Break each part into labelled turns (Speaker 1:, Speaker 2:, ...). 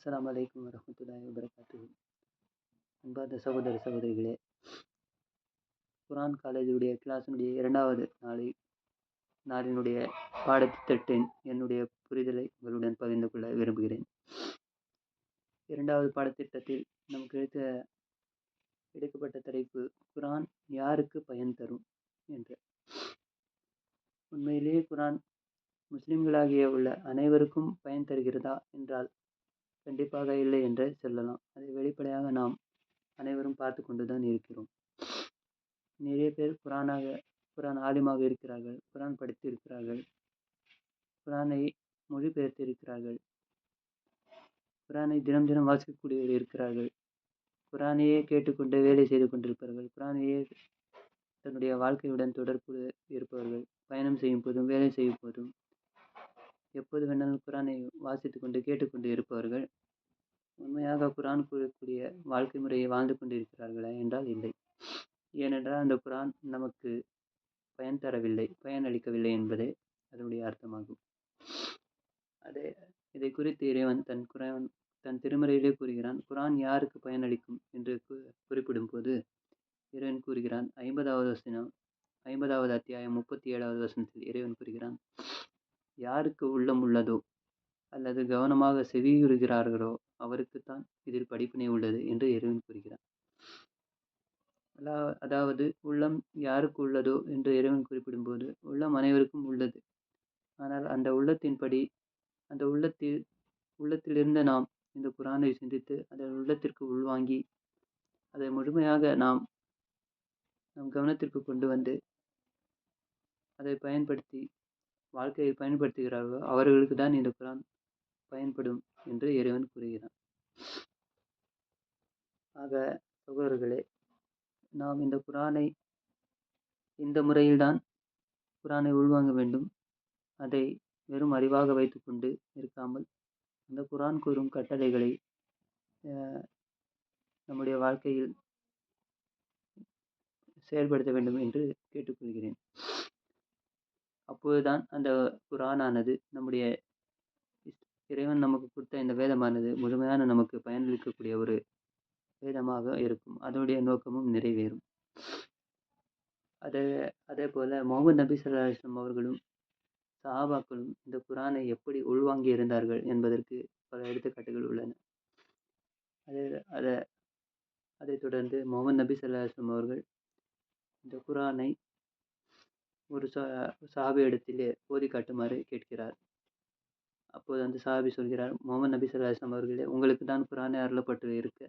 Speaker 1: அஸ்ஸலாமு அலைக்கும் வரஹ்மத்துல்லாஹி வபரகாத்துஹு. அன்பார்ந்த சகோதர சகோதரிகளே, குர்ஆன் காலேஜுடைய கிளாஸினுடைய 2வது நாளினுடைய பாடத்திட்டத்தின் என்னுடைய புரிதலை உங்களுடன் பகிர்ந்து கொள்ள விரும்புகிறேன். 2வது பாடத்திட்டத்தில் நமக்கு எடுக்கப்பட்ட தலைப்பு குர்ஆன் யாருக்கு பயன் தரும் என்று. உண்மையிலேயே குர்ஆன் முஸ்லிம்களாகிய உள்ள அனைவருக்கும் பயன் தருகிறதா என்றால் கண்டிப்பாக இல்லை என்றே சொல்லலாம். அதை வெளிப்படையாக நாம் அனைவரும் பார்த்து கொண்டுதான் இருக்கிறோம். நிறைய பேர் குர்ஆன் ஆலிமாக இருக்கிறார்கள், குர்ஆன் படித்து இருக்கிறார்கள், குர்ஆனை மொழிபெயர்த்து இருக்கிறார்கள், குர்ஆனை தினம் தினம் வாசிக்கக்கூடியவர் இருக்கிறார்கள், குர்ஆனையே கேட்டுக்கொண்டு வேலை செய்து கொண்டிருப்பார்கள், குர்ஆனையே தன்னுடைய வாழ்க்கையுடன் தொடர்பு இருப்பவர்கள், பயணம் செய்யும் போதும் வேலை செய்யும் போதும் எப்போது வேணாலும் குர்ஆனை வாசித்து கொண்டு கேட்டுக்கொண்டு இருப்பவர்கள் உண்மையாக குர்ஆன் கூறக்கூடிய வாழ்க்கை முறையை வாழ்ந்து கொண்டிருக்கிறார்களா என்றால் இல்லை. ஏனென்றால் அந்த குர்ஆன் நமக்கு பயன் தரவில்லை, பயன் அளிக்கவில்லை என்பதே அதனுடைய அர்த்தமாகும். இதை குறித்து இறைவன் தன் திருமறையிலே கூறுகிறான். குர்ஆன் யாருக்கு பயனளிக்கும் என்று குறிப்பிடும் போது இறைவன் கூறுகிறான். 50வது அத்தியாயம் 37வது வசனத்தில் இறைவன் கூறுகிறான், யாருக்கு உள்ளம் உள்ளதோ அல்லது கவனமாக செவியுறுகிறார்களோ அவருக்குத்தான் இதில் படிப்பினை உள்ளது என்று இறைவன் கூறுகிறான். அதாவது உள்ளம் யாருக்கு உள்ளதோ என்று இறைவன் குறிப்பிடும்போது உள்ளம் அனைவருக்கும் உள்ளது. ஆனால் அந்த உள்ளத்தின்படி அந்த உள்ளத்திலிருந்து நாம் இந்த குர்ஆனை சிந்தித்து அதை உள்ளத்திற்கு உள்வாங்கி அதை முழுமையாக நம் கவனத்திற்கு கொண்டு வந்து அதை பயன்படுத்தி வாழ்க்கையை பயன்படுத்துகிறார்களோ அவர்களுக்கு தான் இந்த குர்ஆன் பயன்படும் என்று இறைவன் கூறுகிறான். ஆக சகோதரர்களே, நாம் இந்த குர்ஆனை இந்த முறையில்தான் குர்ஆனை உள்வாங்க வேண்டும். அதை வெறும் அறிவாக வைத்துக்கொண்டு இருக்காமல் அந்த குர்ஆன் கூறும் கட்டளைகளை நம்முடைய வாழ்க்கையில் செயல்படுத்த வேண்டும் என்று கேட்டுக்கொள்கிறேன். அப்போதுதான் அந்த குர்ஆனானது நம்முடைய இறைவன் நமக்கு கொடுத்த இந்த வேதமானது முழுமையான நமக்கு பயனளிக்கக்கூடிய ஒரு வேதமாக இருக்கும். அதனுடைய நோக்கமும் நிறைவேறும். அதே போல முஹம்மது நபி ஸல்லல்லாஹு அலைஹி வஸல்லம் அவர்களும் சஹாபாக்களும் இந்த குர்ஆனை எப்படி உள்வாங்கி இருந்தார்கள் என்பதற்கு பல எடுத்துக்காட்டுகள் உள்ளன. அதைத் தொடர்ந்து முஹம்மது நபி ஸல்லல்லாஹு அலைஹி வஸல்லம் அவர்கள் இந்த குர்ஆனை ஒரு சஹாபியிடத்திலே ஓதி காட்டுமாறு கேட்கிறார். அப்போது அந்த சஹாபி சொல்கிறார், முஹம்மது நபி ஸல்லல்லாஹு அலைஹி வஸல்லம் அவர்களே, உங்களுக்கு தான் குர்ஆனை அருளப்பட்டு இருக்க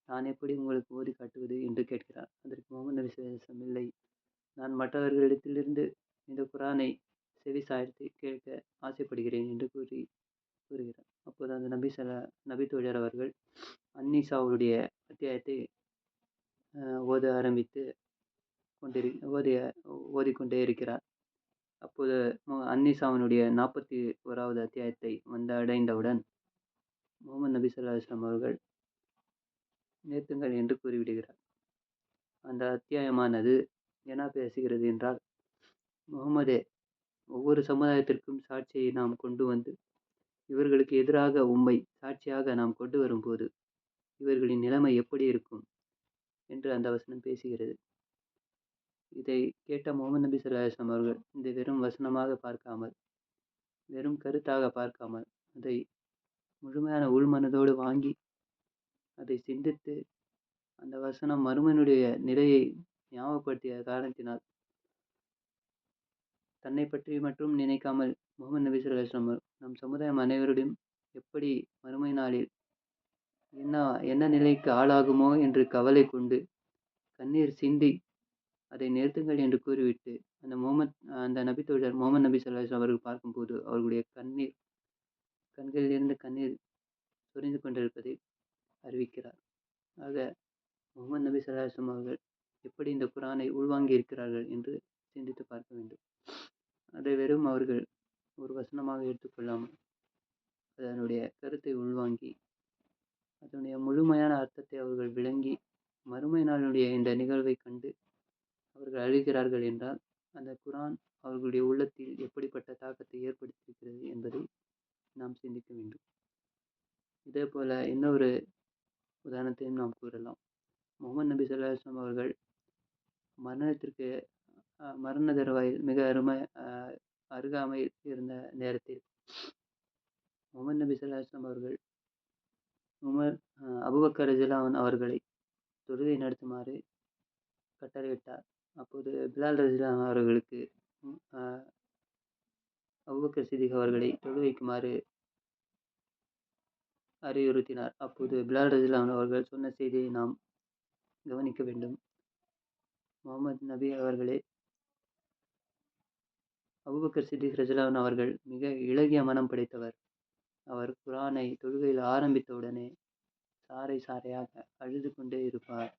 Speaker 1: நான் எப்படி உங்களுக்கு ஓதி காட்டுவது என்று கேட்கிறார். அதற்கு முஹம்மது நபி ஸல்லல்லாஹு அலைஹி வஸல்லம், இல்லை, நான் மற்றவர்களிடத்திலிருந்து இந்த குர்ஆனை செவி சாய்த்து கேட்க ஆசைப்படுகிறேன் என்று கூறுகிறார். அப்போது அந்த நபி தோழர் அவர்கள் அந்நிசாவுடைய அத்தியாயத்தை ஓத ஆரம்பித்து ஓதிக்கொண்டே இருக்கிறார். அப்போது அந்நிசாவினுடைய 41வது அத்தியாயத்தை அடைந்தவுடன் முஹம்மது நபி ஸல்லல்லாஹு அலைஹி வஸல்லம் அவர்கள் நிறுத்துங்கள் என்று கூறிவிடுகிறார். அந்த அத்தியாயமானது என்ன பேசுகிறது என்றால், முஹம்மதே, ஒவ்வொரு சமுதாயத்திற்கும் சாட்சியை நாம் கொண்டு வந்து இவர்களுக்கு எதிராக உம்மை சாட்சியாக நாம் கொண்டு வரும்போது இவர்களின் நிலைமை எப்படி இருக்கும் என்று அந்த வசனம் பேசுகிறது. இதை கேட்ட முஹம்மது நபி ஸல்லல்லாஹு அலைஹி வஸல்லம் அவர்கள் இந்த வெறும் வசனமாக பார்க்காமல், வெறும் கருத்தாக பார்க்காமல், அதை முழுமையான உள்மனதோடு வாங்கி அதை சிந்தித்து அந்த வசனம் மறுமையினுடைய நிலையை ஞாபகப்படுத்திய காரணத்தினால் தன்னை பற்றி மட்டும் நினைக்காமல் முஹம்மது நபி ஸல்லல்லாஹு அலைஹி வஸல்லம் நம் சமுதாயம் அனைவருடையும் எப்படி மறுமை நாளில் என்ன நிலைக்கு ஆளாகுமோ என்று கவலை கொண்டு கண்ணீர் சிந்தி அதை நிறுத்துங்கள் என்று கூறிவிட்டு அந்த நபித்தோழர் முஹம்மது நபி ஸல்லல்லாஹு அலைஹி வஸல்லம் அவர்கள் பார்க்கும்போது அவர்களுடைய கண்களிலிருந்து கண்ணீர் சொரிந்து கொண்டிருப்பதை அறிவிக்கிறார். ஆக முஹம்மது நபி ஸல்லல்லாஹு அலைஹி வஸல்லம் அவர்கள் எப்படி இந்த குர்ஆனை உள்வாங்கி இருக்கிறார்கள் என்று சிந்தித்து பார்க்க வேண்டும். அதை வெறும் அவர்கள் ஒரு வசனமாக எடுத்துக்கொள்ளாமல் அதனுடைய கருத்தை உள்வாங்கி அதனுடைய முழுமையான அர்த்தத்தை அவர்கள் விளங்கி மறுமை நாளுடைய இந்த நிகழ்வை கண்டு அவர்கள் அழுகிறார்கள் என்றால் அந்த குர்ஆன் அவர்களுடைய உள்ளத்தில் எப்படிப்பட்ட தாக்கத்தை ஏற்படுத்தியிருக்கிறது என்பதை நாம் சிந்திக்க வேண்டும். இதே போல் இன்னொரு உதாரணத்தையும் நாம் கூறலாம். முகமது நபி ஸல்லல்லாஹு அலைஹி வஸல்லம் அவர்கள் மரணத்திற்கு மரண தருவாயில் மிக அருகாமையில் இருந்த நேரத்தில் முகமது நபி ஸல்லல்லாஹு அலைஹி வஸல்லம் அவர்கள் அபூபக்கர் ரலியல்லாஹு அன்ஹு அவர்களை தொழுகை நடத்துமாறு கட்டளையிட்டார். அப்போது பிலால் ரலியல்லாஹு அன்ஹு அவர்களுக்கு அபூபக்கர் சித்திக் அவர்களை தொழுகைக்குமாறு அறிவுறுத்தினார். அப்போது பிலால் ரலியல்லாஹு அன்ஹு அவர்கள் சொன்ன செய்தியை நாம் கவனிக்க வேண்டும். முகமது நபி அவர்களே, அபூபக்கர் சித்திக் ரலியல்லாஹு அன்ஹு அவர்கள் மிக இளகிய மனம் படைத்தவர். அவர் குர்ஆனை தொழுகையில் ஆரம்பித்தவுடனே சாறை சாறையாக அழுது கொண்டே இருப்பார்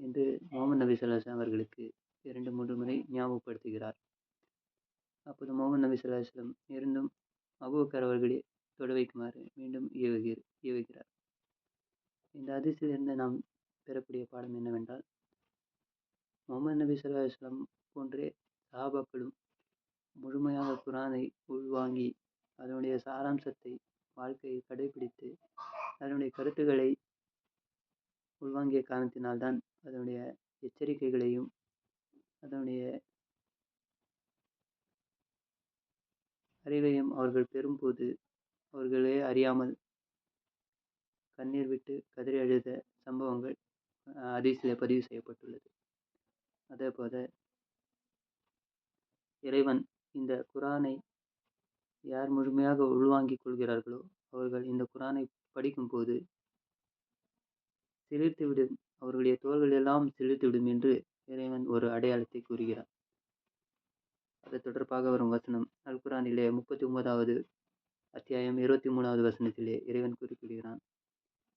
Speaker 1: என்று முகமது நபி ஸல்லல்லாஹு அலைஹி வஸல்லம் அவர்களுக்கு 2-3 முறை ஞாபகப்படுத்துகிறார். அப்போது முகமது நபி ஸல்லல்லாஹு அலைஹி வஸல்லம் இருந்தும் அபூபக்கர் அவர்களை தொழ வைக்குமாறு மீண்டும் ஏவுகிறார். இந்த ஹதீஸிலிருந்து நாம் பெறக்கூடிய பாடம் என்னவென்றால், முகமது நபி ஸல்லல்லாஹு அலைஹி வஸல்லம் போன்றே சஹாபாக்களும் முழுமையாக குர்ஆனை உள்வாங்கி அதனுடைய சாராம்சத்தை வாழ்க்கையில் கடைபிடித்து அதனுடைய கருத்துக்களை உள்வாங்கிய காரணத்தினால்தான் அதனுடைய எச்சரிக்கைகளையும் அதனுடைய அறிவையும் அவர்கள் பெறும்போது அவர்களே அறியாமல் கண்ணீர் விட்டு கதறி அழுத சம்பவங்கள் ஹதீஸிலே பதிவு செய்யப்பட்டுள்ளது. அதேபோல இறைவன் இந்த குர்ஆனை யார் முழுமையாக உள்வாங்கிக் கொள்கிறார்களோ அவர்கள் இந்த குர்ஆனை படிக்கும்போது சிலிர்த்துவிடும், அவர்களுடைய தோள்கள் எல்லாம் சிலிர்த்துவிடும் என்று இறைவன் ஒரு அடையாளத்தை கூறுகிறார். அது தொடர்பாக வரும் வசனம் அல் குர்ஆனிலே 39வது அத்தியாயம் 23வது வசனத்திலே இறைவன் குறிப்பிடுகிறான்.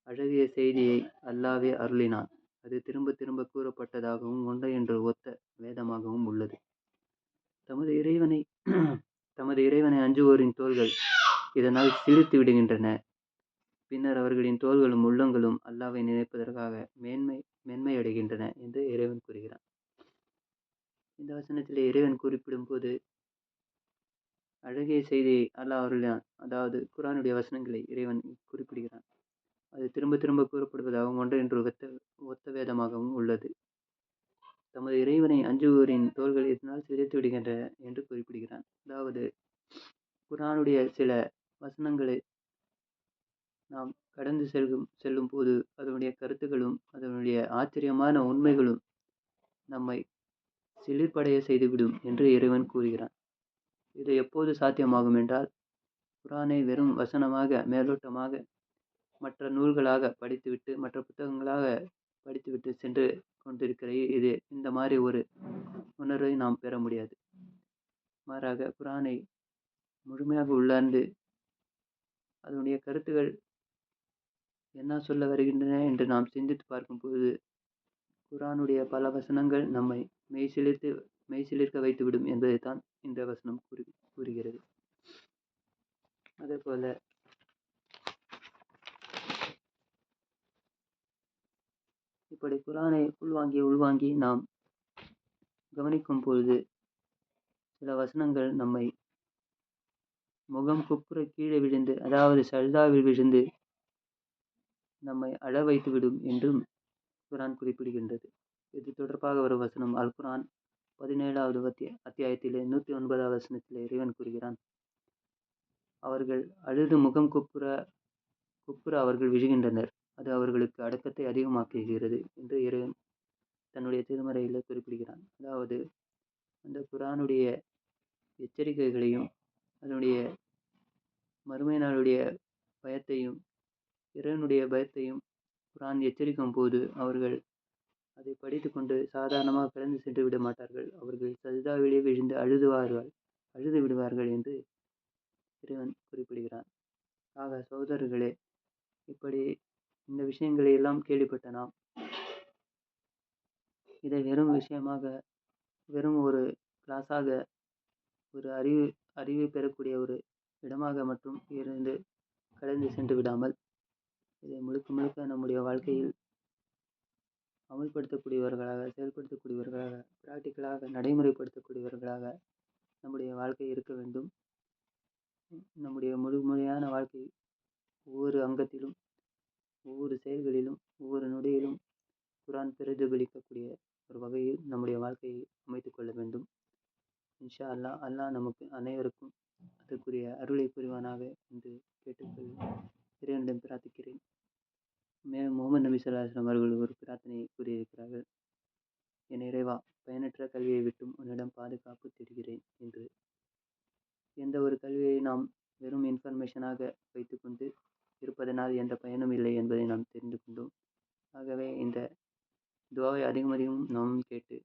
Speaker 1: அழகிய செய்தியை அல்லாஹ்வே அருளினான். அது திரும்ப திரும்ப கூறப்பட்டதாகவும் ஒன்றையொன்று ஒத்த வேதமாகவும் உள்ளது. தமது இறைவனை அஞ்சுவோரின் தோள்கள் இதனால் சிலிர்த்து விடுகின்றன. பின்னர் அவர்களின் தோள்களும் உள்ளங்களும் அல்லாஹ்வை நினைப்பதற்காக மென்மையடைகின்றன என்று இறைவன் கூறுகிறான். இந்த வசனத்திலே இறைவன் குறிப்பிடும் போது அழகிய செய்தியை அல்லாஹ் அருளினான், அதாவது குர்ஆனுடைய வசனங்களை இறைவன் குறிப்பிடுகிறான். அது திரும்ப திரும்ப கூறப்படுவதாகவும் ஒன்றையொன்று ஒத்த வேதமாகவும் உள்ளது. தமது இறைவனை அஞ்சுவோரின் தோள்கள் இதனால் சிதைத்து விடுகின்றன என்று குறிப்பிடுகிறான். அதாவது குர்ஆனுடைய சில வசனங்களை நாம் கடந்து செல்லும் போது அதனுடைய கருத்துக்களும் அதனுடைய ஆச்சரியமான உண்மைகளும் நம்மை சிலிர்ப்படைய செய்துவிடும் என்று இறைவன் கூறுகிறான். இது எப்போது சாத்தியமாகும் என்றால், குர்ஆனை வெறும் வசனமாக மேலோட்டமாக மற்ற நூல்களாக படித்துவிட்டு மற்ற புத்தகங்களாக படித்துவிட்டு சென்று கொண்டிருக்கிற இந்த மாதிரி ஒரு உணர்வை நாம் பெற முடியாது. மாறாக குர்ஆனை முழுமையாக உள்ளார்ந்து அதனுடைய கருத்துக்கள் என்ன சொல்ல வருகின்றன என்று நாம் சிந்தித்து பார்க்கும்போது குர்ஆனுடைய பல வசனங்கள் நம்மை மெய்சிலிர்க்க வைத்துவிடும் என்பதைத்தான் இந்த வசனம் கூறுகிறது. அதே போல இப்படி குர்ஆனை உள்வாங்கி நாம் கவனிக்கும் பொழுது சில வசனங்கள் நம்மை முகம் குப்புற கீழே விழுந்து, அதாவது சஜ்தாவில் விழுந்து நம்மை அழ வைத்துவிடும் என்றும் குர்ஆன் குறிப்பிடுகின்றது. இது தொடர்பாக ஒரு வசனம் அல் குர்ஆன் 17வது அத்தியாயத்திலே 109வது வசனத்திலே இறைவன் கூறுகிறான், அவர்கள் அழுது முகம் குப்புற அவர்கள் விழுகின்றனர், அது அவர்களுக்கு அடக்கத்தை அதிகமாக்குகிறது என்று இறைவன் தன்னுடைய திருமறையில் குறிப்பிடுகிறான். அதாவது அந்த குர்ஆனுடைய எச்சரிக்கைகளையும் அதனுடைய மறுமை நாளுடைய பயத்தையும் இறைவனுடைய பயத்தையும் குர்ஆன் எச்சரிக்கும் போது அவர்கள் அதை படித்து கொண்டு சாதாரணமாக கடந்து சென்று விட மாட்டார்கள். அவர்கள் சஜ்தாவிலே விழுந்து அழுது விடுவார்கள் என்று இறைவன் குறிப்பிடுகிறான். ஆக சகோதரர்களே, இப்படி இந்த விஷயங்களை எல்லாம் கேள்விப்பட்ட நாம் இதை வெறும் ஒரு கிளாஸாக ஒரு அறிவு பெறக்கூடிய ஒரு இடமாக மட்டும் இருந்து கடந்து சென்று விடாமல் இதை முழுக்க நம்முடைய வாழ்க்கையில் அமல்படுத்தக்கூடியவர்களாக, செயல்படுத்தக்கூடியவர்களாக, பிராக்டிக்கலாக நடைமுறைப்படுத்தக்கூடியவர்களாக நம்முடைய வாழ்க்கை இருக்க வேண்டும். நம்முடைய முழுமையான வாழ்க்கை ஒவ்வொரு அங்கத்திலும் பிரதிபலிக்கக்கூடிய ஒரு வகையில் நம்முடைய வாழ்க்கையை அமைத்துக் கொள்ள வேண்டும். இன்ஷா அல்லாஹ் அல்லாஹ் நமக்கு அனைவருக்கும் அதற்குரிய அருளை புரிவானாக என்று கேட்டுக்கொள் இறைவனிடம் பிரார்த்திக்கிறேன். மேலும் முகமது நபி ஸல்லல்லாஹு அலைஹி வஸல்லம் அவர்கள் ஒரு பிரார்த்தனையை கூறியிருக்கிறார்கள். என் இறைவா, பயனற்ற கல்வியை விட்டும் உன்னிடம் பாதுகாப்பு தேடுகிறேன் என்று. எந்த ஒரு கல்வியை நாம் வெறும் இன்ஃபர்மேஷனாக வைத்துக்கொண்டு இருப்பதனால் எந்த பயனும் இல்லை என்பதை நாம் தெரிந்து கொண்டோம். ஆகவே இந்த துவாவை அதிகம் அதிகம் நாம் கேட்டு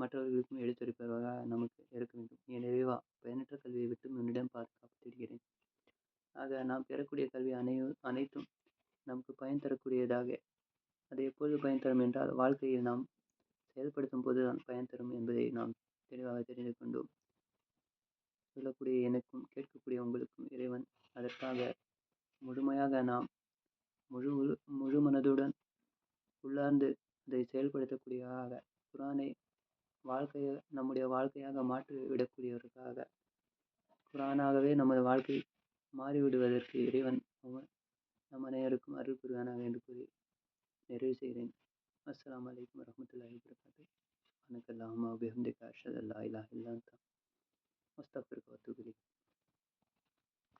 Speaker 1: மற்றவர்களுக்கும் எடுத்துரைப்பவராக நமக்கு இருக்க வேண்டும். என் இறைவா, பயனற்ற கல்வியை விட்டும் உன்னிடம் பாதுகாப்பு தேடுகிறேன். ஆக நாம் பெறக்கூடிய கல்வி அனைத்தும் நமக்கு பயன் தரக்கூடியதாக, அது எப்பொழுது பயன் தரும் என்றால் வாழ்க்கையில் நாம் செயல்படுத்தும் போது தான் பயன் தரும் என்பதை நாம் தெளிவாக தெரிந்து கொண்டோம். சொல்லக்கூடிய எனக்கும் கேட்கக்கூடிய உங்களுக்கும் இறைவன் அதற்காக முழுமையாக நாம் முழு மனதுடன் உள்ளார்ந்து அதை செயல்படுத்தக்கூடியதாக குரானை நம்முடைய வாழ்க்கையாக மாற்றிவிடக்கூடியவர்களாக குரானாகவே நமது வாழ்க்கை மாறிவிடுவதற்கு இறைவன் நம் அனைவருக்கும் அருள் புரிவானாக என்று கூறி நிறைவு செய்கிறேன். அஸ்ஸலாமு அலைக்கும் வரஹ்மத்துல்லாஹி வபரகாத்துஹு. சுப்ஹானக அல்லாஹும்ம வபிஹம்திக அஷ்ஹது அல்லா இலாஹா இல்லா அன்த அஸ்தக்ஃபிருக வ அத்தூபு இலைக்.